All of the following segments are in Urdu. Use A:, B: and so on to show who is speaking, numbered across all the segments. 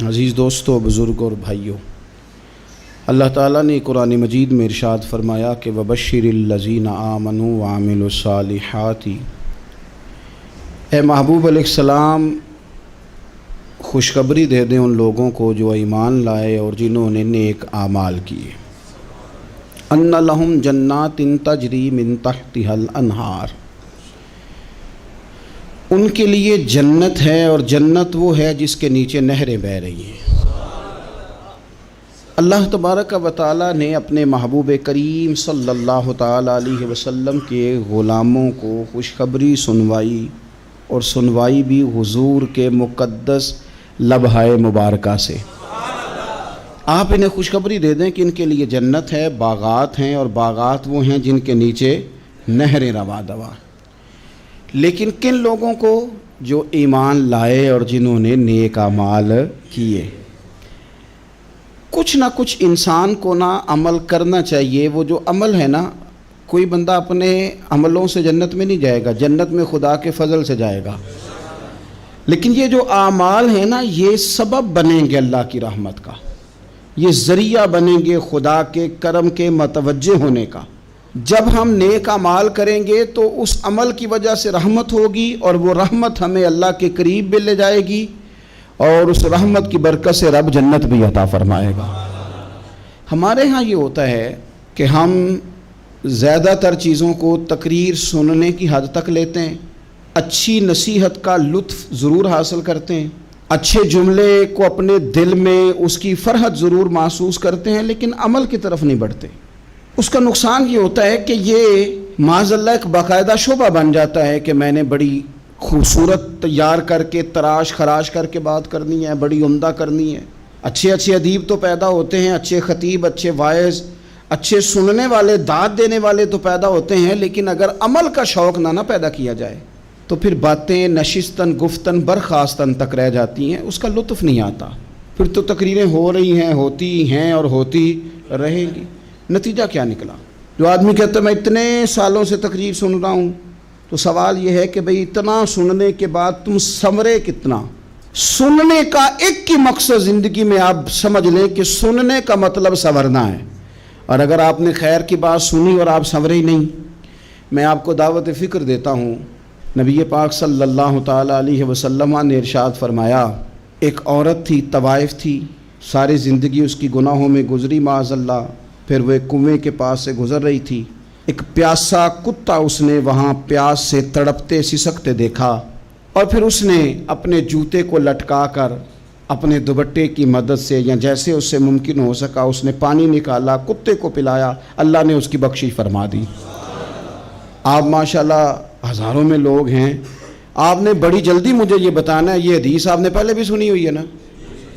A: عزیز دوستو، بزرگ اور بھائیوں، اللہ تعالیٰ نے قرآن مجید میں ارشاد فرمایا کہ وَبَشِّرِ الَّذِينَ آمَنُوا وَعَمِلُوا الصَّالِحَاتِ، اے محبوب علیہ السلام خوشخبری دے دیں ان لوگوں کو جو ایمان لائے اور جنہوں نے نیک اعمال کیے، اَنَّ لَهُمْ جَنَّاتٍ تَجْرِي مِن تَحْتِهَا الْأَنْهَارُ، ان کے لیے جنت ہے، اور جنت وہ ہے جس کے نیچے نہریں بہہ رہی ہیں۔ اللہ تبارک و تعالیٰ نے اپنے محبوب کریم صلی اللہ تعالیٰ علیہ وسلم کے غلاموں کو خوشخبری سنوائی، اور سنوائی بھی حضور کے مقدس لبہائے مبارکہ سے۔ آپ انہیں خوشخبری دے دیں کہ ان کے لیے جنت ہے، باغات ہیں، اور باغات وہ ہیں جن کے نیچے نہریں رواں دواں۔ لیکن کن لوگوں کو؟ جو ایمان لائے اور جنہوں نے نیک اعمال کیے۔ کچھ نہ کچھ انسان کو نہ عمل کرنا چاہیے۔ وہ جو عمل ہے نا، کوئی بندہ اپنے عملوں سے جنت میں نہیں جائے گا، جنت میں خدا کے فضل سے جائے گا۔ لیکن یہ جو اعمال ہیں نا، یہ سبب بنیں گے اللہ کی رحمت کا، یہ ذریعہ بنیں گے خدا کے کرم کے متوجہ ہونے کا۔ جب ہم نیک اعمال کریں گے تو اس عمل کی وجہ سے رحمت ہوگی، اور وہ رحمت ہمیں اللہ کے قریب بھی لے جائے گی، اور اس رحمت کی برکت سے رب جنت بھی عطا فرمائے گا۔ ہمارے ہاں یہ ہوتا ہے کہ ہم زیادہ تر چیزوں کو تقریر سننے کی حد تک لیتے ہیں، اچھی نصیحت کا لطف ضرور حاصل کرتے ہیں، اچھے جملے کو اپنے دل میں اس کی فرحت ضرور محسوس کرتے ہیں، لیکن عمل کی طرف نہیں بڑھتے۔ اس کا نقصان یہ ہوتا ہے کہ یہ معاذ اللہ ایک باقاعدہ شعبہ بن جاتا ہے کہ میں نے بڑی خوبصورت تیار کر کے تراش خراش کر کے بات کرنی ہے، بڑی عمدہ کرنی ہے۔ اچھے ادیب تو پیدا ہوتے ہیں، اچھے خطیب، اچھے واعظ، اچھے سننے والے، داد دینے والے تو پیدا ہوتے ہیں، لیکن اگر عمل کا شوق نہ پیدا کیا جائے تو پھر باتیں نشستن گفتن برخاستن تک رہ جاتی ہیں، اس کا لطف نہیں آتا۔ پھر تو تقریریں ہو رہی ہیں، ہوتی ہیں اور ہوتی رہیں گی۔ نتیجہ کیا نکلا؟ جو آدمی کہتا ہے میں اتنے سالوں سے تقریر سن رہا ہوں، تو سوال یہ ہے کہ بھئی اتنا سننے کے بعد تم سنورے کتنا؟ سننے کا ایک ہی مقصد زندگی میں آپ سمجھ لیں کہ سننے کا مطلب سنورنا ہے، اور اگر آپ نے خیر کی بات سنی اور آپ سنورے ہی نہیں، میں آپ کو دعوت فکر دیتا ہوں۔ نبی پاک صلی اللہ تعالیٰ علیہ وسلم نے ارشاد فرمایا، ایک عورت تھی، طوائف تھی، ساری زندگی اس کی گناہوں میں گزری معاذ اللہ، پھر وہ ایک کنویں کے پاس سے گزر رہی تھی، ایک پیاسا کتا اس نے وہاں پیاس سے تڑپتے سسکتے دیکھا، اور پھر اس نے اپنے جوتے کو لٹکا کر اپنے دوپٹے کی مدد سے یا جیسے اس سے ممکن ہو سکا اس نے پانی نکالا، کتے کو پلایا، اللہ نے اس کی بخشش فرما دی۔ آپ ماشاءاللہ ہزاروں میں لوگ ہیں، آپ نے بڑی جلدی مجھے یہ بتانا ہے، یہ حدیث آپ نے پہلے بھی سنی ہوئی ہے نا؟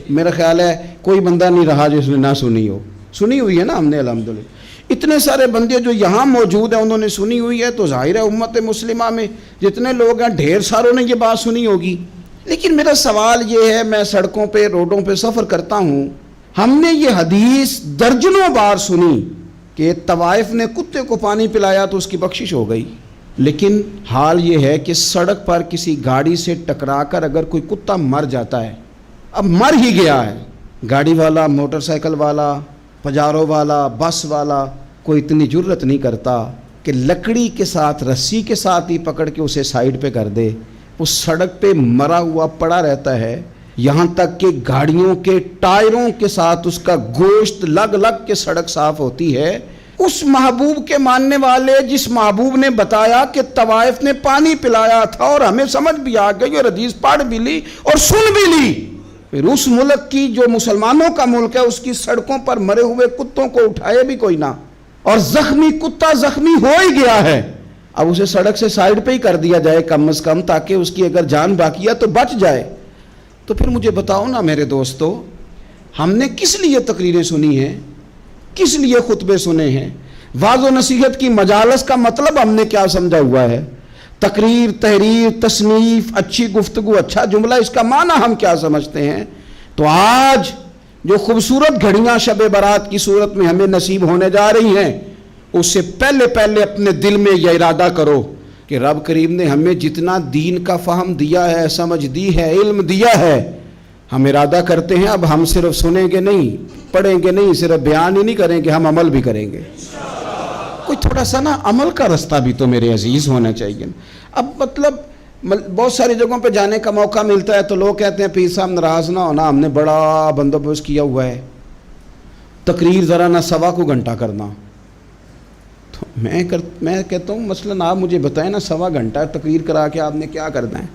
A: میرا خیال ہے کوئی بندہ نہیں رہا جس نے نہ سنی ہو۔ سنی ہوئی ہے نا ہم نے الحمدللہ۔ اتنے سارے بندے جو یہاں موجود ہیں انہوں نے سنی ہوئی ہے، تو ظاہر ہے امت مسلمہ میں جتنے لوگ ہیں ڈھیر ساروں نے یہ بات سنی ہوگی۔ لیکن میرا سوال یہ ہے، میں سڑکوں پہ روڈوں پہ سفر کرتا ہوں، ہم نے یہ حدیث درجنوں بار سنی کہ طوائف نے کتے کو پانی پلایا تو اس کی بخشش ہو گئی، لیکن حال یہ ہے کہ سڑک پر کسی گاڑی سے ٹکرا کر اگر کوئی کتا مر جاتا ہے، اب مر ہی گیا ہے، گاڑی والا، موٹر سائیکل والا، پجارو والا، بس والا کوئی اتنی جرت نہیں کرتا کہ لکڑی کے ساتھ، رسی کے ساتھ ہی پکڑ کے اسے سائیڈ پہ کر دے۔ وہ سڑک پہ مرا ہوا پڑا رہتا ہے، یہاں تک کہ گاڑیوں کے ٹائروں کے ساتھ اس کا گوشت لگ لگ کے سڑک صاف ہوتی ہے۔ اس محبوب کے ماننے والے جس محبوب نے بتایا کہ طوائف نے پانی پلایا تھا، اور ہمیں سمجھ بھی آ گئی اور حدیث پڑھ بھی لی اور سن بھی لی، پھر اس ملک کی جو مسلمانوں کا ملک ہے اس کی سڑکوں پر مرے ہوئے کتوں کو اٹھائے بھی کوئی نہ، اور زخمی کتا زخمی ہو ہی گیا ہے، اب اسے سڑک سے سائیڈ پہ ہی کر دیا جائے کم از کم، تاکہ اس کی اگر جان باقی ہے تو بچ جائے۔ تو پھر مجھے بتاؤ نا میرے دوستو، ہم نے کس لیے تقریریں سنی ہیں، کس لیے خطبے سنے ہیں؟ واعظ و نصیحت کی مجالس کا مطلب ہم نے کیا سمجھا ہوا ہے؟ تقریر، تحریر، تصنیف، اچھی گفتگو، اچھا جملہ، اس کا معنی ہم کیا سمجھتے ہیں؟ تو آج جو خوبصورت گھڑیاں شب برات کی صورت میں ہمیں نصیب ہونے جا رہی ہیں، اس سے پہلے اپنے دل میں یہ ارادہ کرو کہ رب کریم نے ہمیں جتنا دین کا فہم دیا ہے، سمجھ دی ہے، علم دیا ہے، ہم ارادہ کرتے ہیں اب ہم صرف سنیں گے نہیں، پڑھیں گے نہیں، صرف بیان ہی نہیں کریں گے، ہم عمل بھی کریں گے۔ کوئی تھوڑا سا نا عمل کا رستہ بھی تو میرے عزیز ہونا چاہیے۔ اب مطلب بہت ساری جگہوں پہ جانے کا موقع ملتا ہے تو لوگ کہتے ہیں پیر صاحب ناراض نہ ہونا، ہم نے بڑا بندوبست کیا ہوا ہے، تقریر ذرا نہ 1.25 گھنٹہ کرنا۔ تو میں کہتا ہوں مثلاً آپ مجھے بتائیں نا 1.25 گھنٹہ تقریر کرا کے آپ نے کیا کرنا ہے؟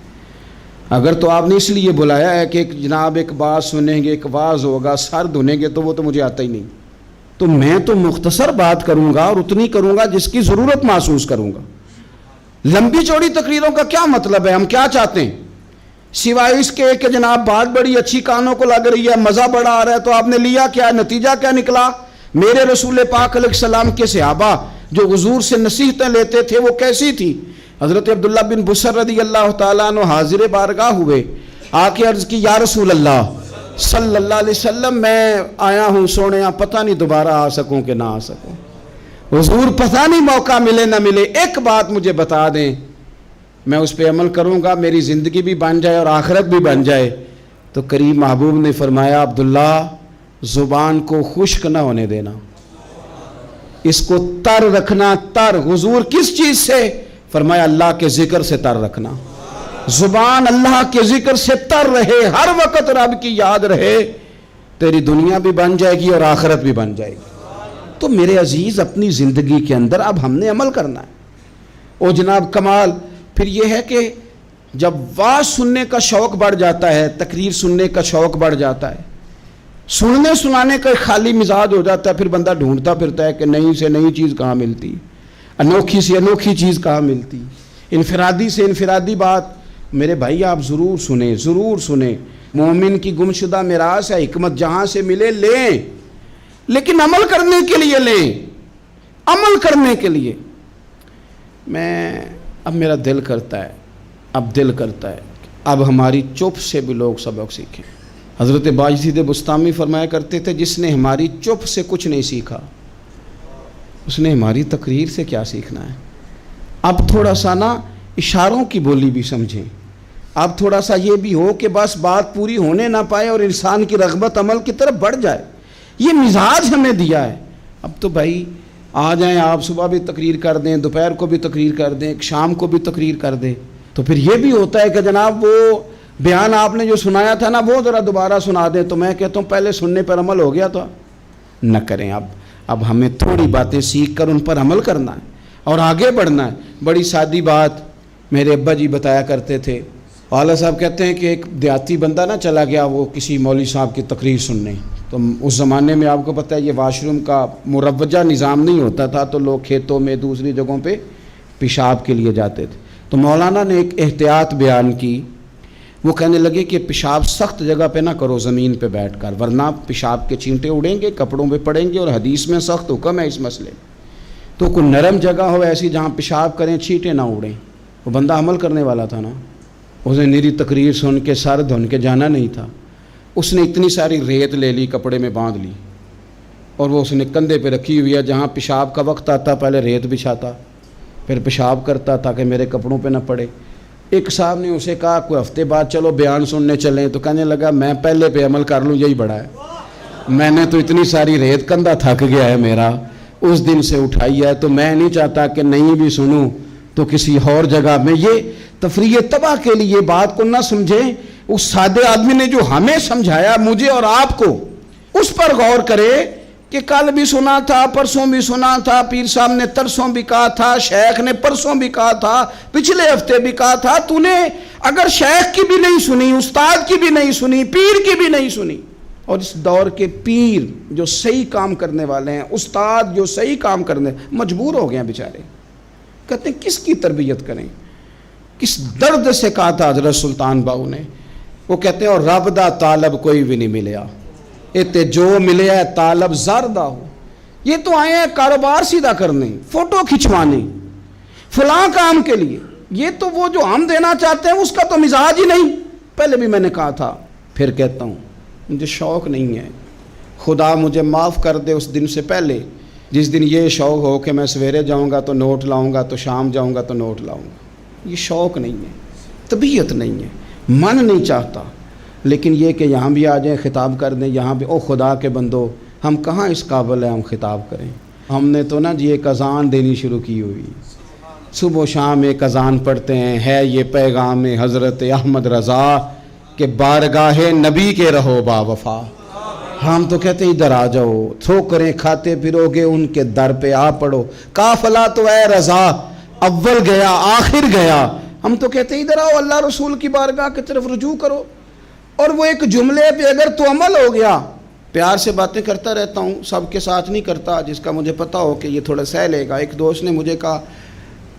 A: اگر تو آپ نے اس لیے بلایا ہے کہ جناب ایک بات سنیں گے، ایک واعظ ہوگا، سر دھنیں گے، تو وہ تو مجھے آتا ہی نہیں، تو میں تو مختصر بات کروں گا اور اتنی کروں گا جس کی ضرورت محسوس کروں گا۔ لمبی چوڑی تقریروں کا کیا مطلب ہے؟ ہم کیا چاہتے ہیں سوائے اس کے کہ جناب بات بڑی اچھی کانوں کو لگ رہی ہے، مزہ بڑا آ رہا ہے، تو آپ نے لیا کیا؟ نتیجہ کیا نکلا؟ میرے رسول پاک علیہ السلام کے صحابہ جو حضور سے نصیحتیں لیتے تھے وہ کیسی تھی؟ حضرت عبداللہ بن بصر رضی اللہ تعالیٰ عنہ حاضر بارگاہ ہوئے، آ کے عرض کی یا رسول اللہ صلی اللہ علیہ وسلم، میں آیا ہوں سونے، پتہ نہیں دوبارہ آ سکوں کہ نہ آ سکوں، حضور پتہ نہیں موقع ملے نہ ملے، ایک بات مجھے بتا دیں، میں اس پہ عمل کروں گا، میری زندگی بھی بن جائے اور آخرت بھی بن جائے۔ تو کریم محبوب نے فرمایا عبداللہ زبان کو خشک نہ ہونے دینا، اس کو تر رکھنا۔ تر حضور کس چیز سے؟ فرمایا اللہ کے ذکر سے تر رکھنا، زبان اللہ کے ذکر سے تر رہے، ہر وقت رب کی یاد رہے، تیری دنیا بھی بن جائے گی اور آخرت بھی بن جائے گی۔ تو میرے عزیز اپنی زندگی کے اندر اب ہم نے عمل کرنا ہے۔ او جناب کمال پھر یہ ہے کہ جب واعظ سننے کا شوق بڑھ جاتا ہے، تقریر سننے کا شوق بڑھ جاتا ہے، سننے سنانے کا خالی مزاج ہو جاتا ہے، پھر بندہ ڈھونڈتا پھرتا ہے کہ نئی سے نئی چیز کہاں ملتی، انوکھی سے انوکھی چیز کہاں ملتی، انفرادی سے انفرادی بات۔ میرے بھائی آپ ضرور سنیں، ضرور سنیں، مومن کی گمشدہ میراث ہے، حکمت جہاں سے ملے لیں، لیکن عمل کرنے کے لیے لیں، عمل کرنے کے لیے۔ اب میرا دل کرتا ہے اب ہماری چپ سے بھی لوگ سبق سیکھیں۔ حضرت باجید بستامی فرمایا کرتے تھے جس نے ہماری چپ سے کچھ نہیں سیکھا اس نے ہماری تقریر سے کیا سیکھنا ہے۔ اب تھوڑا سا نا اشاروں کی بولی بھی سمجھیں، اب تھوڑا سا یہ بھی ہو کہ بس بات پوری ہونے نہ پائے اور انسان کی رغبت عمل کی طرف بڑھ جائے، یہ مزاج ہمیں دیا ہے۔ اب تو بھائی آ جائیں آپ، صبح بھی تقریر کر دیں، دوپہر کو بھی تقریر کر دیں، شام کو بھی تقریر کر دیں، تو پھر یہ بھی ہوتا ہے کہ جناب وہ بیان آپ نے جو سنایا تھا نا وہ ذرا دوبارہ سنا دیں، تو میں کہتا ہوں پہلے سننے پر عمل ہو گیا تو نہ کریں۔ اب ہمیں تھوڑی باتیں سیکھ کر ان پر عمل کرنا ہے اور آگے بڑھنا ہے۔ بڑی سادی بات میرے ابا جی بتایا کرتے تھے، والا صاحب کہتے ہیں کہ ایک دیہاتی بندہ نہ چلا گیا وہ کسی مولوی صاحب کی تقریر سننے، تو اس زمانے میں آپ کو پتہ ہے یہ واش روم کا مروجہ نظام نہیں ہوتا تھا، تو لوگ کھیتوں میں دوسری جگہوں پہ پیشاب کے لیے جاتے تھے۔ تو مولانا نے ایک احتیاط بیان کی، وہ کہنے لگے کہ پیشاب سخت جگہ پہ نہ کرو زمین پہ بیٹھ کر، ورنہ پیشاب کے چینٹے اڑیں گے، کپڑوں پہ پڑیں گے، اور حدیث میں سخت حکم ہے اس مسئلے۔ تو کوئی نرم جگہ ہو ایسی جہاں پیشاب کریں چینٹے نہ اڑیں۔ وہ بندہ عمل کرنے والا تھا نا، اس نے میری تقریر سن کے سر دھن کے جانا نہیں تھا، اس نے اتنی ساری ریت لے لی، کپڑے میں باندھ لی، اور وہ اس نے کندھے پہ رکھی ہوئی ہے، جہاں پیشاب کا وقت آتا پہلے ریت بچھاتا، پھر پیشاب کرتا تاکہ میرے کپڑوں پہ نہ پڑے۔ ایک صاحب نے اسے کہا کوئی ہفتے بعد چلو بیان سننے چلیں، تو کہنے لگا میں پہلے پہ عمل کر لوں یہی بڑا ہے، میں نے تو اتنی ساری ریت کندھا تھک گیا ہے میرا، اس دن سے اٹھائی ہے، تو میں نہیں چاہتا کہ نہیں بھی سنوں تو کسی اور جگہ میں۔ یہ تفریح تباہ کے لیے بات کو نہ سمجھیں، اس سادے آدمی نے جو ہمیں سمجھایا مجھے اور آپ کو، اس پر غور کرے کہ کل بھی سنا تھا، پرسوں بھی سنا تھا، پیر صاحب نے ترسوں بھی کہا تھا، شیخ نے پرسوں بھی کہا تھا، پچھلے ہفتے بھی کہا تھا، تو نے اگر شیخ کی بھی نہیں سنی، استاد کی بھی نہیں سنی، پیر کی بھی نہیں سنی، اور اس دور کے پیر جو صحیح کام کرنے والے ہیں، استاد جو صحیح کام کرنے مجبور ہو گئے ہیں بیچارے، کہتے ہیں کس کی تربیت کریں، کس درد سے کہا تھا حضرت سلطان باؤ نے، وہ کہتے ہیں اور رب دا طالب کوئی بھی نہیں ملیا، اتے جو ملے ہے طالب زردہ ہو۔ یہ تو آئے ہیں کاروبار سیدھا کرنے، فوٹو کھچوانے، فلاں کام کے لیے، یہ تو وہ جو ہم دینا چاہتے ہیں اس کا تو مزاج ہی نہیں۔ پہلے بھی میں نے کہا تھا، پھر کہتا ہوں، مجھے شوق نہیں ہے، خدا مجھے معاف کر دے اس دن سے پہلے جس دن یہ شوق ہو کہ میں سویرے جاؤں گا تو نوٹ لاؤں گا، تو شام جاؤں گا تو نوٹ لاؤں گا۔ یہ شوق نہیں ہے، طبیعت نہیں ہے، من نہیں چاہتا، لیکن یہ کہ یہاں بھی آ جائیں خطاب کر دیں یہاں بھی، او خدا کے بندو ہم کہاں اس قابل ہیں ہم خطاب کریں؟ ہم نے تو نا جی ایک اذان دینی شروع کی ہوئی، صبح و شام ایک اذان پڑھتے ہیں، ہے یہ پیغام حضرت احمد رضا کہ بارگاہ نبی کے رہو با وفا۔ ہم تو کہتے ہیں ادھر آ جاؤ، ٹھوکریں کھاتے پھرو گے ان کے در پہ آ پڑو، قافلہ تو اے رضا اول گیا آخر گیا۔ ہم تو کہتے ہیں ادھر آؤ اللہ رسول کی بارگاہ کی طرف رجوع کرو۔ اور وہ ایک جملے پہ اگر تو عمل ہو گیا، پیار سے باتیں کرتا رہتا ہوں، سب کے ساتھ نہیں کرتا، جس کا مجھے پتا ہو کہ یہ تھوڑا سہ لے گا۔ ایک دوست نے مجھے کہا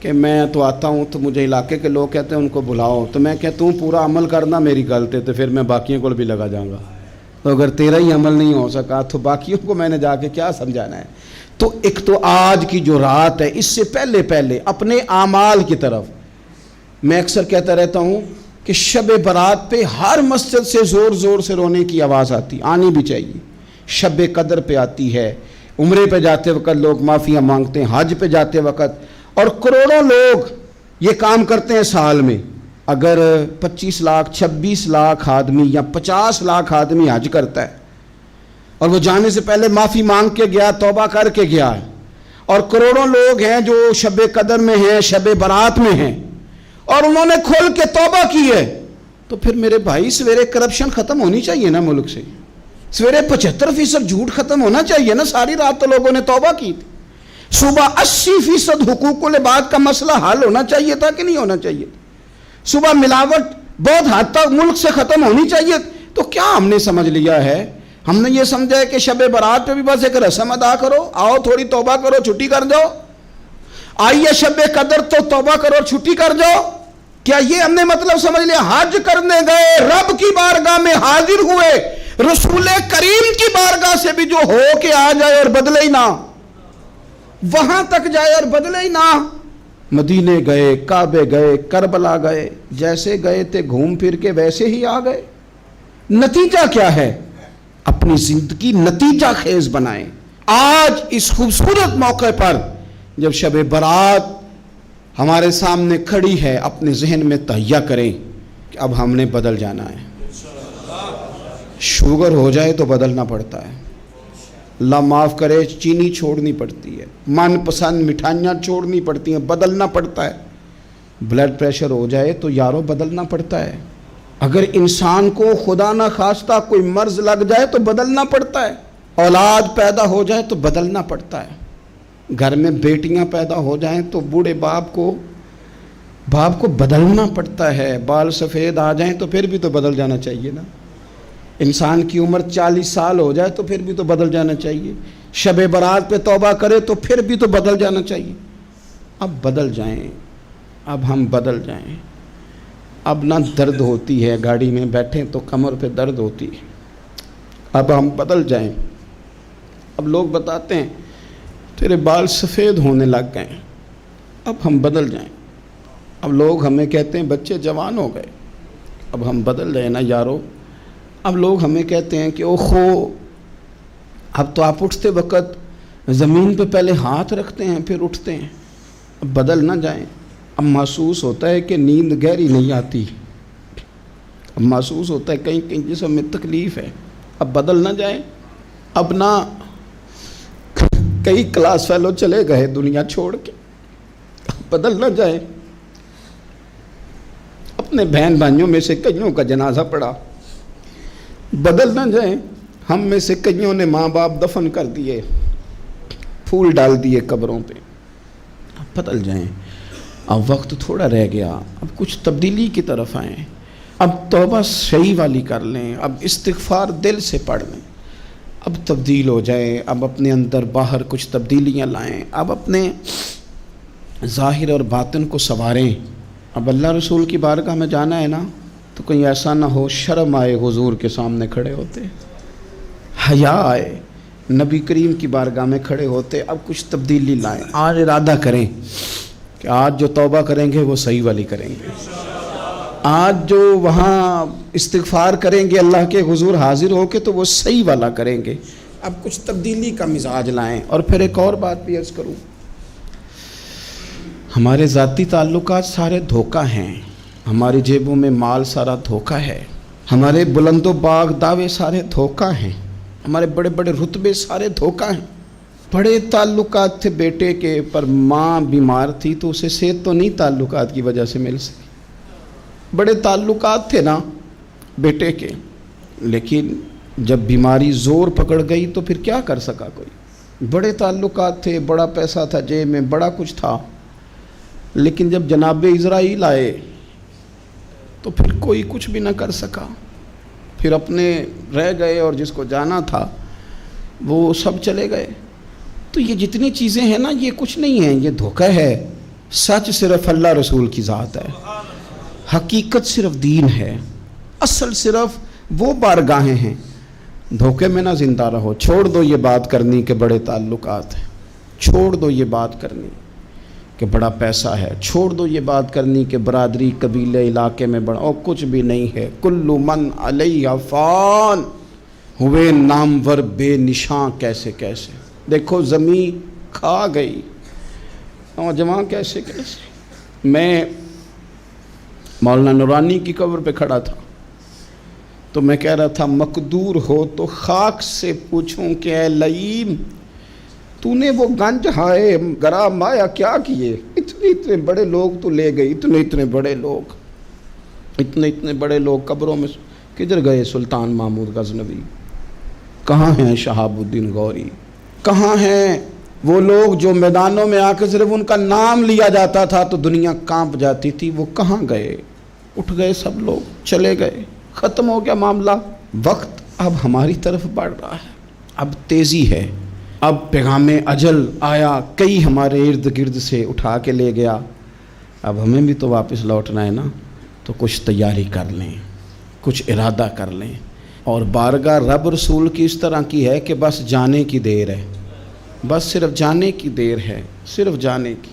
A: کہ میں تو آتا ہوں تو مجھے علاقے کے لوگ کہتے ہیں ان کو بلاؤ، تو میں کہتا ہوں پورا عمل کرنا میری غلط ہے تو پھر میں باقیوں کو بھی لگا جاؤں گا، تو اگر تیرا ہی عمل نہیں ہو سکا تو باقیوں کو میں نے جا کے کیا سمجھانا ہے؟ تو ایک تو آج کی جو رات ہے اس سے پہلے اپنے اعمال کی طرف، میں اکثر کہتا رہتا ہوں کہ شب برات پہ ہر مسجد سے زور زور سے رونے کی آواز آنی بھی چاہیے۔ شب قدر پہ آتی ہے، عمرے پہ جاتے وقت لوگ معافیاں مانگتے ہیں، حج پہ جاتے وقت، اور کروڑوں لوگ یہ کام کرتے ہیں سال میں۔ اگر 25 لاکھ 26 لاکھ آدمی یا 50 لاکھ آدمی حج کرتا ہے اور وہ جانے سے پہلے معافی مانگ کے گیا، توبہ کر کے گیا ہے، اور کروڑوں لوگ ہیں جو شب قدر میں ہیں، شب برات میں ہیں، اور انہوں نے کھل کے توبہ کی ہے، تو پھر میرے بھائی سویرے کرپشن ختم ہونی چاہیے نا ملک سے، سویرے 75% جھوٹ ختم ہونا چاہیے نا۔ ساری رات تو لوگوں نے توبہ کی تھی، صبح 80% حقوق العباد کا مسئلہ حل ہونا چاہیے تھا کہ نہیں ہونا چاہیے؟ صبح ملاوٹ بہت حد تک ملک سے ختم ہونی چاہیے۔ تو کیا ہم نے سمجھ لیا ہے؟ ہم نے یہ سمجھا ہے کہ شب برات پہ بھی بس ایک رسم ادا کرو، آؤ تھوڑی توبہ کرو چھٹی کر جاؤ، آئیے شب قدر تو توبہ کرو چھٹی کر جاؤ۔ کیا یہ ہم نے مطلب سمجھ لیا؟ حج کرنے گئے، رب کی بارگاہ میں حاضر ہوئے، رسول کریم کی بارگاہ سے بھی جو ہو کے آ جائے اور بدلے ہی نہ، وہاں تک جائے اور بدلے ہی نہ۔ مدینے گئے، کعبے گئے، کربلا گئے، جیسے گئے تھے گھوم پھر کے ویسے ہی آ گئے۔ نتیجہ کیا ہے؟ اپنی زندگی نتیجہ خیز بنائیں۔ آج اس خوبصورت موقع پر جب شب برات ہمارے سامنے کھڑی ہے، اپنے ذہن میں تہیہ کریں کہ اب ہم نے بدل جانا ہے۔ شوگر ہو جائے تو بدلنا پڑتا ہے، اللہ معاف کرے، چینی چھوڑنی پڑتی ہے، من پسند مٹھائیاں چھوڑنی پڑتی ہیں، بدلنا پڑتا ہے۔ بلڈ پریشر ہو جائے تو یارو بدلنا پڑتا ہے۔ اگر انسان کو خدا نہ خواستہ کوئی مرض لگ جائے تو بدلنا پڑتا ہے۔ اولاد پیدا ہو جائے تو بدلنا پڑتا ہے۔ گھر میں بیٹیاں پیدا ہو جائیں تو بوڑھے باپ کو بدلنا پڑتا ہے۔ بال سفید آ جائیں تو پھر بھی تو بدل جانا چاہیے نا۔ انسان کی عمر 40 سال ہو جائے تو پھر بھی تو بدل جانا چاہیے۔ شب برات پہ توبہ کرے تو پھر بھی تو بدل جانا چاہیے۔ اب بدل جائیں، اب ہم بدل جائیں۔ اب نہ درد ہوتی ہے، گاڑی میں بیٹھیں تو کمر پہ درد ہوتی ہے، اب ہم بدل جائیں۔ اب لوگ بتاتے ہیں تیرے بال سفید ہونے لگ گئے، اب ہم بدل جائیں۔ اب لوگ ہمیں کہتے ہیں بچے جوان ہو گئے، اب ہم بدل جائیں نا یارو۔ اب لوگ ہمیں کہتے ہیں کہ اوخو اب تو آپ اٹھتے وقت زمین پہ پہلے ہاتھ رکھتے ہیں پھر اٹھتے ہیں، اب بدل نہ جائیں۔ اب محسوس ہوتا ہے کہ نیند گہری نہیں آتی، اب محسوس ہوتا ہے کہیں کہیں جسم میں تکلیف ہے، اب بدل نہ جائیں۔ اب نہ کئی کلاس فیلو چلے گئے دنیا چھوڑ کے، بدل نہ جائیں۔ اپنے بہن بھائیوں میں سے کئیوں کا جنازہ پڑا، بدل نہ جائیں۔ ہم میں سے کئیوں نے ماں باپ دفن کر دیے، پھول ڈال دیے قبروں پہ، بدل جائیں۔ اب وقت تھوڑا رہ گیا، اب کچھ تبدیلی کی طرف آئیں، اب توبہ صحیح والی کر لیں، اب استغفار دل سے پڑھ لیں، اب تبدیل ہو جائیں، اب اپنے اندر باہر کچھ تبدیلیاں لائیں، اب اپنے ظاہر اور باطن کو سنواریں۔ اب اللہ رسول کی بارگاہ میں جانا ہے نا تو کہیں ایسا نہ ہو شرم آئے حضور کے سامنے کھڑے ہوتے، حیا آئے نبی کریم کی بارگاہ میں کھڑے ہوتے۔ اب کچھ تبدیلی لائیں، آج ارادہ کریں کہ آج جو توبہ کریں گے وہ صحیح والی کریں گے، آج جو وہاں استغفار کریں گے اللہ کے حضور حاضر ہو کے تو وہ صحیح والا کریں گے۔ اب کچھ تبدیلی کا مزاج لائیں۔ اور پھر ایک اور بات بھی عرض کروں، ہمارے ذاتی تعلقات سارے دھوکہ ہیں، ہماری جیبوں میں مال سارا دھوکہ ہے، ہمارے بلند و باغ دعوے سارے دھوکہ ہیں، ہمارے بڑے بڑے رتبے سارے دھوکہ ہیں۔ بڑے تعلقات تھے بیٹے کے، پر ماں بیمار تھی تو اسے صحت تو نہیں تعلقات کی وجہ سے مل سکی۔ بڑے تعلقات تھے نا بیٹے کے، لیکن جب بیماری زور پکڑ گئی تو پھر کیا کر سکا کوئی۔ بڑے تعلقات تھے، بڑا پیسہ تھا جیب میں، بڑا کچھ تھا، لیکن جب جناب اسرائیل آئے تو پھر کوئی کچھ بھی نہ کر سکا، پھر اپنے رہ گئے، اور جس کو جانا تھا وہ سب چلے گئے۔ تو یہ جتنی چیزیں ہیں نا، یہ کچھ نہیں ہیں، یہ دھوکہ ہے۔ سچ صرف اللہ رسول کی ذات ہے، حقیقت صرف دین ہے، اصل صرف وہ بارگاہیں ہیں۔ دھوکے میں نہ زندہ رہو، چھوڑ دو یہ بات کرنی کہ بڑے تعلقات ہیں، چھوڑ دو یہ بات کرنی کہ بڑا پیسہ ہے، چھوڑ دو یہ بات کرنی کہ برادری قبیلے علاقے میں بڑا، اور کچھ بھی نہیں ہے۔ کل من علیہ فان، ہوئے نامور بے نشاں کیسے کیسے۔ دیکھو زمین کھا گئی، نوجوان کیسے کیسے۔ میں مولانا نورانی کی قبر پہ کھڑا تھا تو میں کہہ رہا تھا مقدور ہو تو خاک سے پوچھوں کہ اے لئیم تو نے وہ گنج ہائے گرا مایا کیا کیے، اتنے بڑے لوگ تو لے گئی، اتنے بڑے لوگ قبروں میں کدھر گئے؟ سلطان محمود غزنوی کہاں ہیں؟ شہاب الدین غوری کہاں ہیں؟ وہ لوگ جو میدانوں میں آ کے صرف ان کا نام لیا جاتا تھا تو دنیا کانپ جاتی تھی، وہ کہاں گئے؟ اٹھ گئے سب لوگ، چلے گئے، ختم ہو گیا معاملہ۔ وقت اب ہماری طرف بڑھ رہا ہے، اب تیزی ہے، اب پیغام اجل آیا، کئی ہمارے ارد گرد سے اٹھا کے لے گیا، اب ہمیں بھی تو واپس لوٹنا ہے نا، تو کچھ تیاری کر لیں، کچھ ارادہ کر لیں۔ اور بارگاہ رب رسول کی اس طرح کی ہے کہ بس جانے کی دیر ہے، بس صرف جانے کی دیر ہے، صرف جانے کی۔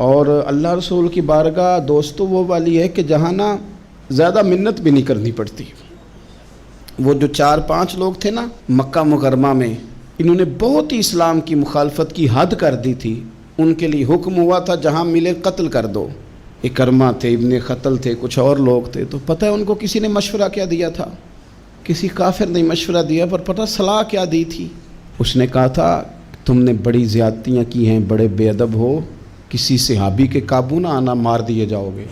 A: اور اللہ رسول کی بارگاہ دوستو وہ والی ہے کہ جہاں نا زیادہ منت بھی نہیں کرنی پڑتی۔ وہ جو 4-5 لوگ تھے نا مکہ مکرمہ میں، انہوں نے بہت ہی اسلام کی مخالفت کی حد کر دی تھی، ان کے لیے حکم ہوا تھا جہاں ملے قتل کر دو۔ اکرمہ تھے، ابن قتل تھے، کچھ اور لوگ تھے، تو پتہ ہے ان کو کسی نے مشورہ کیا دیا تھا؟ کسی کافر نے مشورہ دیا، پر پتہ صلاح کیا دی تھی؟ اس نے کہا تھا تم نے بڑی زیادتیاں کی ہیں، بڑے بے ادب ہو، کسی صحابی کے قابو نہ آنا، مار دیے جاؤ گے،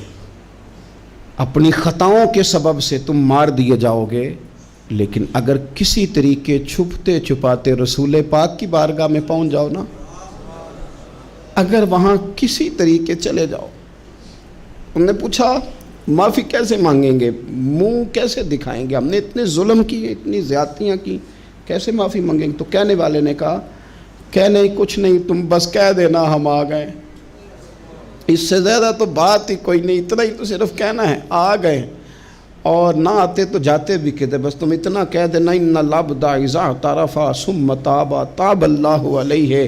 A: اپنی خطاؤں کے سبب سے تم مار دیے جاؤ گے، لیکن اگر کسی طریقے چھپتے چھپاتے رسول پاک کی بارگاہ میں پہنچ جاؤ نا، اگر وہاں کسی طریقے چلے جاؤ۔ انہوں نے پوچھا معافی کیسے مانگیں گے، منہ کیسے دکھائیں گے، ہم نے اتنے ظلم کیے، اتنی زیادتیاں کی، کیسے معافی مانگیں گے؟ تو کہنے والے نے کہا کہ نہیں کچھ نہیں، تم بس کہہ دینا ہم آ گئے، اس سے زیادہ تو بات ہی کوئی نہیں، اتنا ہی تو صرف کہنا ہے، آ گئے، اور نہ آتے تو جاتے بھی کہتے، بس تم اتنا کہہ دینا ان العبد اذا اعترف ثم تاب تاب اللہ علیہ۔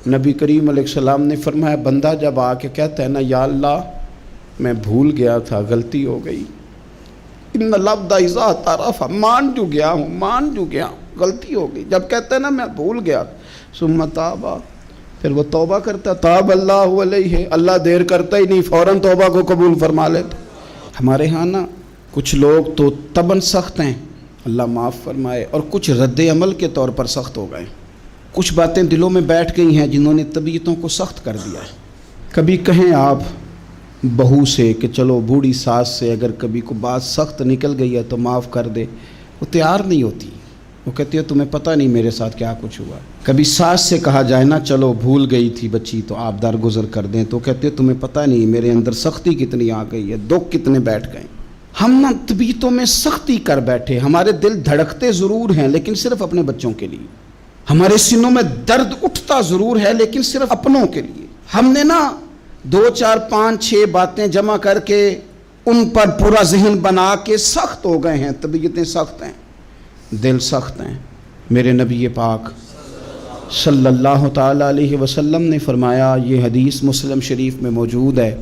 A: نبی کریم علیہ السلام نے فرمایا بندہ جب آ کے کہتا ہے نا یا اللہ میں بھول گیا تھا، غلطی ہو گئی، ان العبد اذا اعترف، مان جو گیا ہوں، مان جو گیا، غلطی ہو گئی، جب کہتا ہے نا میں بھول گیا، ثم تاب، پھر وہ توبہ کرتا، تاب اللہ علیہ، اللہ دیر کرتا ہی نہیں، فوراً توبہ کو قبول فرما لیتا۔ ہمارے ہاں نا کچھ لوگ تو تباً سخت ہیں، اللہ معاف فرمائے، اور کچھ رد عمل کے طور پر سخت ہو گئے، کچھ باتیں دلوں میں بیٹھ گئی ہیں جنہوں نے طبیعتوں کو سخت کر دیا ہے۔ کبھی کہیں آپ بہو سے کہ چلو بوڑھی ساس سے اگر کبھی کو بات سخت نکل گئی ہے تو معاف کر دے، وہ تیار نہیں ہوتی، وہ کہتی ہے تمہیں پتہ نہیں میرے ساتھ کیا کچھ ہوا۔ کبھی ساس سے کہا جائے نا چلو بھول گئی تھی بچی تو آپ درگزر کر دیں، تو کہتے ہیں تمہیں پتہ نہیں میرے اندر سختی کتنی آ گئی ہے، دکھ کتنے بیٹھ گئے۔ ہم نا طبیعتوں میں سختی کر بیٹھے، ہمارے دل دھڑکتے ضرور ہیں لیکن صرف اپنے بچوں کے لیے، ہمارے سینوں میں درد اٹھتا ضرور ہے لیکن صرف اپنوں کے لیے۔ ہم نے نا 2 4 5 6 باتیں جمع کر کے ان پر پورا ذہن بنا کے سخت ہو گئے ہیں، طبیعتیں سخت ہیں، دل سخت ہیں۔ میرے نبی پاک صلی اللہ تعالی علیہ وسلم نے فرمایا، یہ حدیث مسلم شریف میں موجود ہے،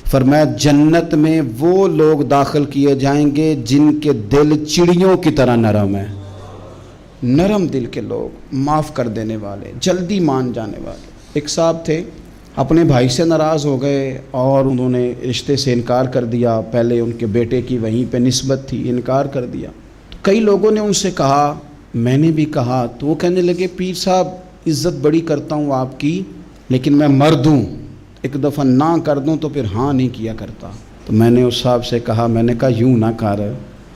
A: فرمایا جنت میں وہ لوگ داخل کیے جائیں گے جن کے دل چڑیوں کی طرح نرم ہیں، نرم دل کے لوگ، معاف کر دینے والے، جلدی مان جانے والے۔ ایک صاحب تھے اپنے بھائی سے ناراض ہو گئے اور انہوں نے رشتے سے انکار کر دیا. پہلے ان کے بیٹے کی وہیں پہ نسبت تھی, انکار کر دیا. کئی لوگوں نے ان سے کہا, میں نے بھی کہا, تو وہ کہنے لگے پیر صاحب عزت بڑی کرتا ہوں آپ کی, لیکن میں مرد ہوں, ایک دفعہ نہ کر دوں تو پھر ہاں نہیں کیا کرتا. تو میں نے اس صاحب سے کہا, میں نے کہا یوں نہ کر,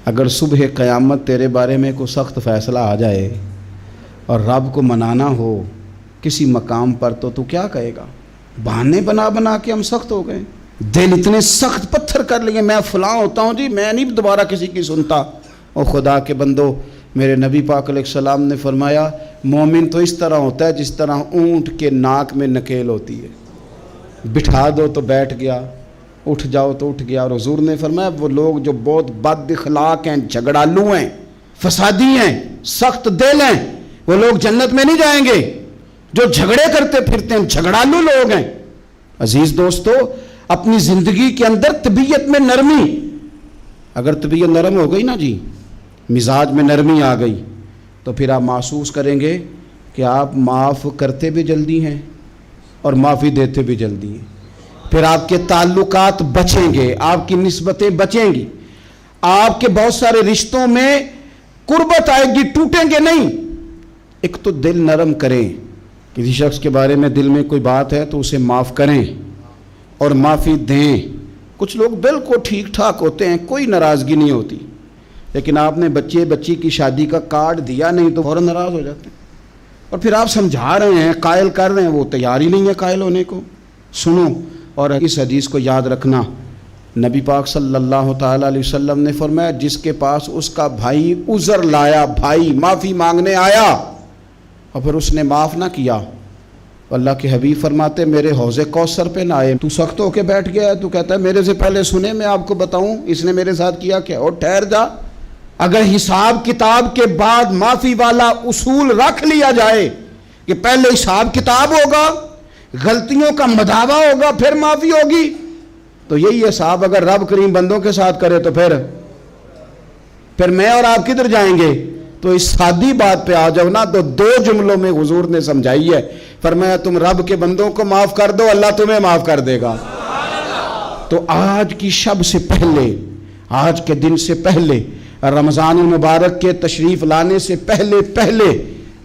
A: اگر صبح قیامت تیرے بارے میں کوئی سخت فیصلہ آ جائے اور رب کو منانا ہو کسی مقام پر تو کیا کہے گا؟ بہانے بنا بنا کے ہم سخت ہو گئے, دل اتنے سخت پتھر کر لیے, میں فلاں ہوتا ہوں جی, میں نہیں دوبارہ کسی کی سنتا. اور خدا کے بندو, میرے نبی پاک علیہ السلام نے فرمایا مومن تو اس طرح ہوتا ہے جس طرح اونٹ کے ناک میں نکیل ہوتی ہے, بٹھا دو تو بیٹھ گیا, اٹھ جاؤ تو اٹھ گیا. اور حضور نے فرمایا وہ لوگ جو بہت بد اخلاق ہیں, جھگڑالو ہیں, فسادی ہیں, سخت دل ہیں, وہ لوگ جنت میں نہیں جائیں گے. جو جھگڑے کرتے پھرتے ہیں جھگڑالو لوگ ہیں. عزیز دوستو, اپنی زندگی کے اندر طبیعت میں نرمی, اگر طبیعت نرم ہو گئی نا جی, مزاج میں نرمی آ گئی, تو پھر آپ محسوس کریں گے کہ آپ معاف کرتے بھی جلدی ہیں اور معافی دیتے بھی جلدی ہیں. پھر آپ کے تعلقات بچیں گے, آپ کی نسبتیں بچیں گی, آپ کے بہت سارے رشتوں میں قربت آئے گی, ٹوٹیں گے نہیں. ایک تو دل نرم کریں, کسی شخص کے بارے میں دل میں کوئی بات ہے تو اسے معاف کریں اور معافی دیں. کچھ لوگ بالکل ٹھیک ٹھاک ہوتے ہیں, کوئی ناراضگی نہیں ہوتی, لیکن آپ نے بچی کی شادی کا کارڈ دیا نہیں تو فوراً ناراض ہو جاتے ہیں. اور پھر آپ سمجھا رہے ہیں, قائل کر رہے ہیں, وہ تیار ہی نہیں ہے قائل ہونے کو. سنو, اور اس حدیث کو یاد رکھنا, نبی پاک صلی اللہ تعالیٰ علیہ وسلم نے فرمایا جس کے پاس اس کا بھائی عذر لایا, بھائی معافی مانگنے آیا اور پھر اس نے معاف نہ کیا, اللہ کے حبیب فرماتے میرے حوض کوثر پہ نہ آئے. تو سخت ہو کے بیٹھ گیا ہے, تو کہتا ہے میرے سے پہلے سنے, میں آپ کو بتاؤں اس نے میرے ساتھ کیا کیا. اور ٹھہر جا, اگر حساب کتاب کے بعد معافی والا اصول رکھ لیا جائے کہ پہلے حساب کتاب ہوگا, غلطیوں کا مداوع ہوگا, پھر معافی ہوگی, تو یہی حساب اگر رب کریم بندوں کے ساتھ کرے تو پھر میں اور آپ کدھر جائیں گے. تو اس سادی بات پہ آ جاؤ نا, تو 2 جملوں میں حضور نے سمجھائی ہے. فرمایا تم رب کے بندوں کو معاف کر دو, اللہ تمہیں معاف کر دے گا. تو آج کی شب سے پہلے, آج کے دن سے پہلے, رمضان المبارک کے تشریف لانے سے پہلے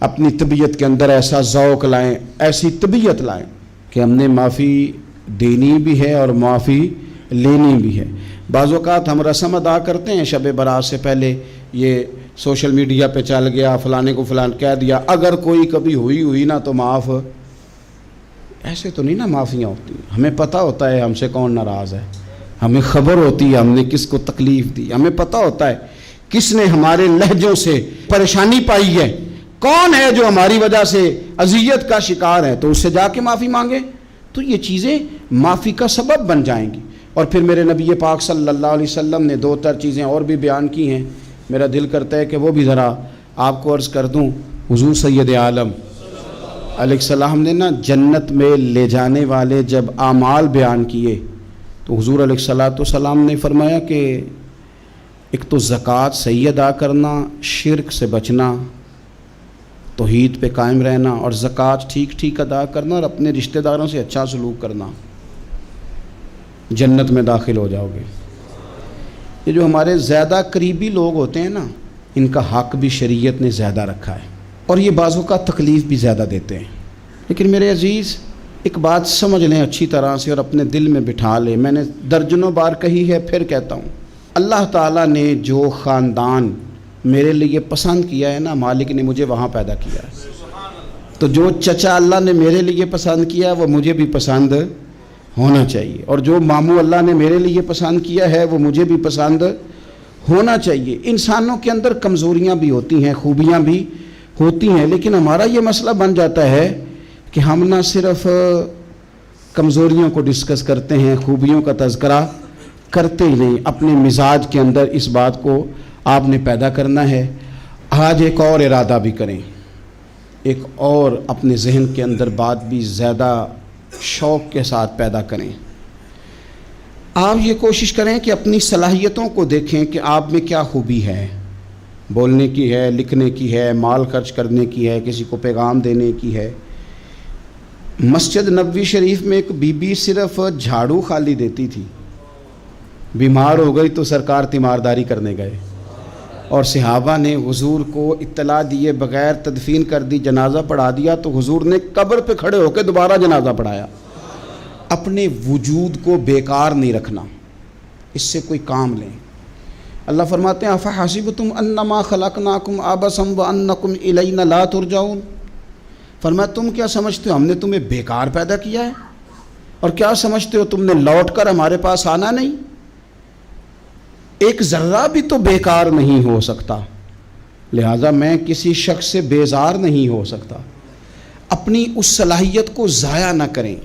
A: اپنی طبیعت کے اندر ایسا ذوق لائیں, ایسی طبیعت لائیں کہ ہم نے معافی دینی بھی ہے اور معافی لینی بھی ہے. بعض اوقات ہم رسم ادا کرتے ہیں شب برات سے پہلے, یہ سوشل میڈیا پہ چل گیا, فلانے کو فلان کہہ دیا, اگر کوئی کبھی ہوئی نا تو معاف. ایسے تو نہیں نا معافیاں ہوتی. ہمیں پتہ ہوتا ہے ہم سے کون ناراض ہے, ہمیں خبر ہوتی ہے ہم نے کس کو تکلیف دی, ہمیں پتہ ہوتا ہے کس نے ہمارے لہجوں سے پریشانی پائی ہے, کون ہے جو ہماری وجہ سے اذیت کا شکار ہے, تو اس سے جا کے معافی مانگے. تو یہ چیزیں معافی کا سبب بن جائیں گی. اور پھر میرے نبی پاک صلی اللہ علیہ وسلم نے 2-4 چیزیں اور بھی بیان کی ہیں, میرا دل کرتا ہے کہ وہ بھی ذرا آپ کو عرض کر دوں. حضور سید عالم علیہ السلام نے نا جنت میں لے جانے والے جب اعمال بیان کیے تو حضور علیہ السلام نے فرمایا کہ ایک تو زکوٰۃ صحیح ادا کرنا, شرک سے بچنا, توحید پہ قائم رہنا, اور زکوٰۃ ٹھیک ادا کرنا, اور اپنے رشتہ داروں سے اچھا سلوک کرنا, جنت میں داخل ہو جاؤ گے. یہ جو ہمارے زیادہ قریبی لوگ ہوتے ہیں نا, ان کا حق بھی شریعت نے زیادہ رکھا ہے, اور یہ بعضوں کا تکلیف بھی زیادہ دیتے ہیں. لیکن میرے عزیز ایک بات سمجھ لیں اچھی طرح سے اور اپنے دل میں بٹھا لیں, میں نے درجنوں بار کہی ہے, پھر کہتا ہوں, اللہ تعالیٰ نے جو خاندان میرے لیے پسند کیا ہے نا, مالک نے مجھے وہاں پیدا کیا ہے. تو جو چچا اللہ نے میرے لیے پسند کیا وہ مجھے بھی پسند ہونا چاہیے, اور جو ماموں اللہ نے میرے لیے پسند کیا ہے وہ مجھے بھی پسند ہونا چاہیے. انسانوں کے اندر کمزوریاں بھی ہوتی ہیں, خوبیاں بھی ہوتی ہیں, لیکن ہمارا یہ مسئلہ بن جاتا ہے کہ ہم نہ صرف کمزوریوں کو ڈسکس کرتے ہیں, خوبیوں کا تذکرہ کرتے ہی نہیں. اپنے مزاج کے اندر اس بات کو آپ نے پیدا کرنا ہے. آج ایک اور ارادہ بھی کریں, ایک اور اپنے ذہن کے اندر بات بھی زیادہ شوق کے ساتھ پیدا کریں. آپ یہ کوشش کریں کہ اپنی صلاحیتوں کو دیکھیں کہ آپ میں کیا خوبی ہے, بولنے کی ہے, لکھنے کی ہے, مال خرچ کرنے کی ہے, کسی کو پیغام دینے کی ہے. مسجد نبوی شریف میں ایک بی بی صرف جھاڑو خالی دیتی تھی، بیمار ہو گئی تو سرکار تیمارداری کرنے گئے، اور صحابہ نے حضور کو اطلاع دیے بغیر تدفین کر دی، جنازہ پڑھا دیا، تو حضور نے قبر پہ کھڑے ہو کے دوبارہ جنازہ پڑھایا۔ اپنے وجود کو بیکار نہیں رکھنا، اس سے کوئی کام لیں۔ اللہ فرماتے ہیں افحسبتم انما خلقناکم عبثا وانکم الینا لا ترجعون، فرمایا تم کیا سمجھتے ہو ہم نے تمہیں بیکار پیدا کیا ہے، اور کیا سمجھتے ہو تم نے لوٹ کر ہمارے پاس آنا نہیں؟ ایک ذرہ بھی تو بیکار نہیں ہو سکتا، لہذا میں کسی شخص سے بیزار نہیں ہو سکتا۔ اپنی اس صلاحیت کو ضائع نہ کریں۔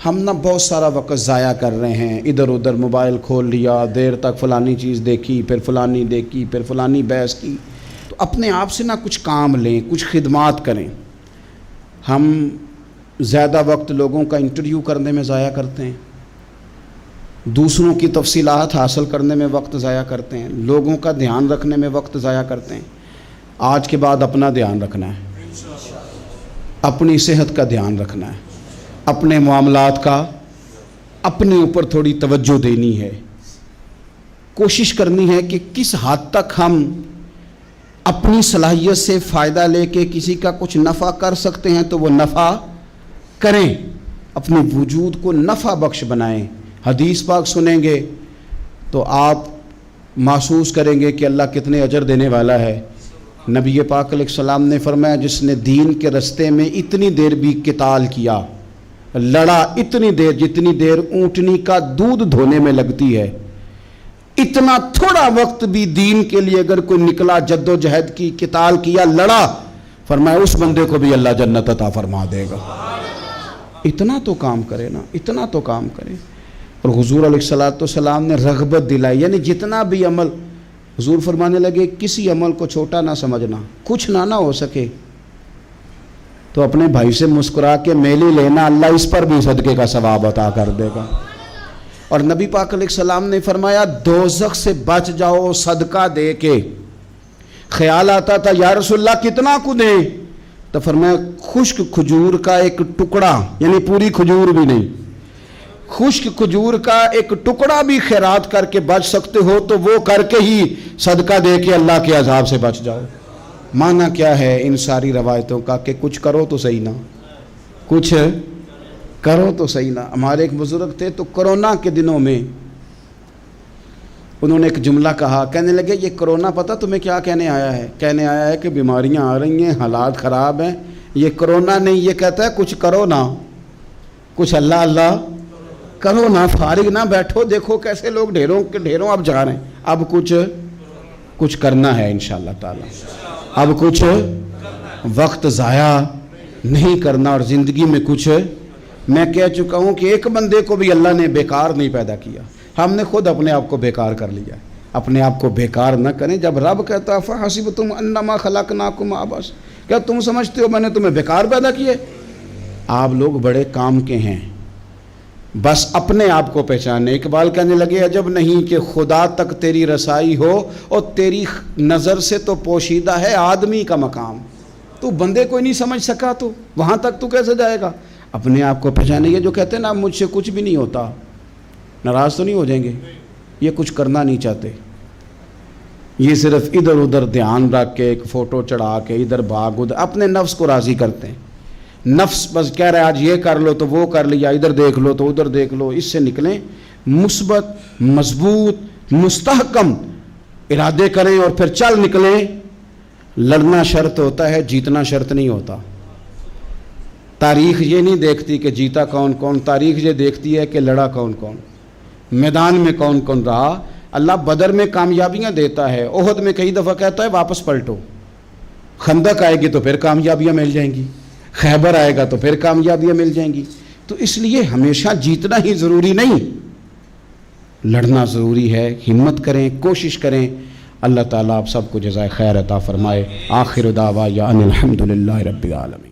A: ہم نہ بہت سارا وقت ضائع کر رہے ہیں، ادھر ادھر موبائل کھول لیا، دیر تک فلانی چیز دیکھی، پھر فلانی دیکھی، پھر فلانی بحث کی۔ تو اپنے آپ سے نہ کچھ کام لیں، کچھ خدمات کریں۔ ہم زیادہ وقت لوگوں کا انٹرویو کرنے میں ضائع کرتے ہیں، دوسروں کی تفصیلات حاصل کرنے میں وقت ضائع کرتے ہیں، لوگوں کا دھیان رکھنے میں وقت ضائع کرتے ہیں۔ آج کے بعد اپنا دھیان رکھنا ہے، اپنی صحت کا دھیان رکھنا ہے، اپنے معاملات کا اپنے اوپر تھوڑی توجہ دینی ہے، کوشش کرنی ہے کہ کس حد تک ہم اپنی صلاحیت سے فائدہ لے کے کسی کا کچھ نفع کر سکتے ہیں تو وہ نفع کریں، اپنے وجود کو نفع بخش بنائیں۔ حدیث پاک سنیں گے تو آپ محسوس کریں گے کہ اللہ کتنے اجر دینے والا ہے۔ نبی پاک علیہ السلام نے فرمایا جس نے دین کے رستے میں اتنی دیر بھی قتال کیا، لڑا، اتنی دیر جتنی دیر اونٹنی کا دودھ دھونے میں لگتی ہے، اتنا تھوڑا وقت بھی دین کے لیے اگر کوئی نکلا، جد و جہد کی، قتال کیا، لڑا، فرمایا اس بندے کو بھی اللہ جنت عطا فرما دے گا۔ اتنا تو کام کرے نا، اتنا تو کام کرے۔ اور حضور علیہ السلام نے رغبت دلائی، یعنی جتنا بھی عمل، حضور فرمانے لگے کسی عمل کو چھوٹا نہ سمجھنا، کچھ نہ ہو سکے تو اپنے بھائی سے مسکرا کے میلی لینا، اللہ اس پر بھی صدقے کا ثواب عطا کر دے گا۔ اور نبی پاک علیہ السلام نے فرمایا دوزخ سے بچ جاؤ صدقہ دے کے۔ خیال آتا تھا یا رسول اللہ کتنا کو دیں؟ تو فرمایا خشک کھجور کا ایک ٹکڑا، یعنی پوری کھجور بھی نہیں، خشک کھجور کا ایک ٹکڑا بھی خیرات کر کے بچ سکتے ہو تو وہ کر کے ہی صدقہ دے کے اللہ کے عذاب سے بچ جاؤ۔ معنی کیا ہے ان ساری روایتوں کا کہ کچھ کرو تو صحیح نہ، کچھ کرو تو صحیح نہ۔ ہمارے ایک بزرگ تھے تو کرونا کے دنوں میں انہوں نے ایک جملہ کہا، کہنے لگے یہ کرونا پتہ تمہیں کیا کہنے آیا ہے؟ کہنے آیا ہے کہ بیماریاں آ رہی ہیں، حالات خراب ہیں، یہ کرونا نہیں، یہ کہتا ہے کچھ کرو نا، کچھ اللہ اللہ کرو نا، فارغ نہ بیٹھو، دیکھو کیسے لوگ ڈھیروں کے ڈھیروں اب جا رہے ہیں، اب کچھ کرنا ہے انشاءاللہ تعالی، اب کچھ وقت ضائع نہیں کرنا، اور زندگی میں کچھ، میں کہہ چکا ہوں کہ ایک بندے کو بھی اللہ نے بیکار نہیں پیدا کیا، ہم نے خود اپنے آپ کو بیکار کر لیا۔ اپنے آپ کو بیکار نہ کریں۔ جب رب کہتا ہے فحسبتم انما خلقناکم عبث، کیا تم سمجھتے ہو میں نے تمہیں بیکار پیدا کیے؟ آپ لوگ بڑے کام کے ہیں، بس اپنے آپ کو پہچانے۔ اقبال کہنے لگے عجب نہیں کہ خدا تک تیری رسائی ہو، اور تیری نظر سے تو پوشیدہ ہے آدمی کا مقام، تو بندے کوئی نہیں سمجھ سکا تو وہاں تک تو کیسے جائے گا؟ اپنے آپ کو پہچانے۔ یہ جو کہتے ہیں نا مجھ سے کچھ بھی نہیں ہوتا، ناراض تو نہیں ہو جائیں گے؟ یہ کچھ کرنا نہیں چاہتے، یہ صرف ادھر ادھر دھیان رکھ کے ایک فوٹو چڑھا کے ادھر بھاگ ادھر اپنے نفس کو راضی کرتے ہیں۔ نفس بس کہہ رہا ہے آج یہ کر لو تو وہ کر لیا، ادھر دیکھ لو تو ادھر دیکھ لو۔ اس سے نکلیں، مثبت، مضبوط، مستحکم ارادے کریں اور پھر چل نکلیں۔ لڑنا شرط ہوتا ہے، جیتنا شرط نہیں ہوتا۔ تاریخ یہ نہیں دیکھتی کہ جیتا کون کون، تاریخ یہ دیکھتی ہے کہ لڑا کون کون، میدان میں کون کون رہا۔ اللہ بدر میں کامیابیاں دیتا ہے، احد میں کئی دفعہ کہتا ہے واپس پلٹو، خندق آئے گی تو پھر کامیابیاں مل جائیں گی، خیبر آئے گا تو پھر کامیابیاں مل جائیں گی۔ تو اس لیے ہمیشہ جیتنا ہی ضروری نہیں، لڑنا ضروری ہے۔ ہمت کریں، کوشش کریں۔ اللہ تعالیٰ آپ سب کو جزائے خیر عطا فرمائے۔ آخر دعوانا ان الحمد للہ رب العالمین۔